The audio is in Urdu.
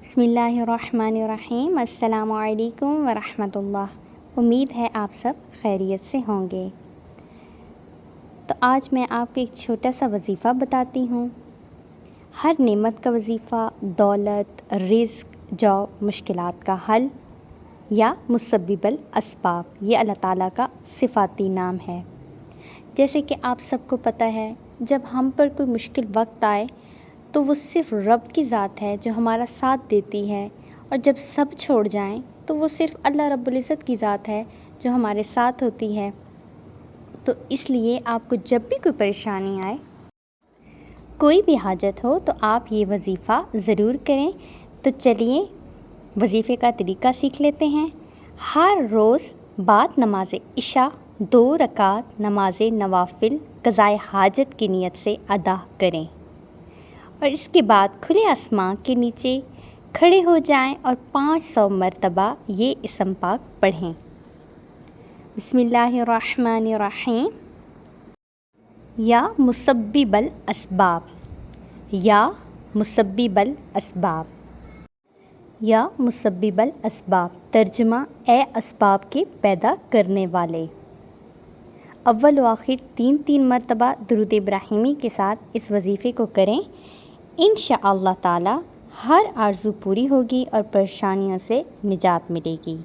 بسم اللہ الرحمن الرحیم۔ السلام علیکم ورحمۃ اللہ۔ امید ہے آپ سب خیریت سے ہوں گے۔ تو آج میں آپ کو ایک چھوٹا سا وظیفہ بتاتی ہوں۔ ہر نعمت کا وظیفہ، دولت، رزق، جاب، مشکلات کا حل یا مسبب الاسباب، یہ اللہ تعالیٰ کا صفاتی نام ہے۔ جیسے کہ آپ سب کو پتہ ہے، جب ہم پر کوئی مشکل وقت آئے تو وہ صرف رب کی ذات ہے جو ہمارا ساتھ دیتی ہے، اور جب سب چھوڑ جائیں تو وہ صرف اللہ رب العزت کی ذات ہے جو ہمارے ساتھ ہوتی ہے۔ تو اس لیے آپ کو جب بھی کوئی پریشانی آئے، کوئی بھی حاجت ہو، تو آپ یہ وظیفہ ضرور کریں۔ تو چلیے وظیفے کا طریقہ سیکھ لیتے ہیں۔ ہر روز بعد نماز عشاء 2 رکعت نماز نوافل قضائے حاجت کی نیت سے ادا کریں، اور اس کے بعد کھلے آسمان کے نیچے کھڑے ہو جائیں اور 500 مرتبہ یہ اسم پاک پڑھیں۔ بسم اللہ الرحمن الرحیم۔ یا مسبب الاسباب، یا مسبب الاسباب، یا مسبب الاسباب، ترجمہ اے اسباب کے پیدا کرنے والے۔ اول و آخر 3 مرتبہ درود ابراہیمی کے ساتھ اس وظیفے کو کریں۔ انشاءاللہ تعالی ہر آرزو پوری ہوگی اور پریشانیوں سے نجات ملے گی۔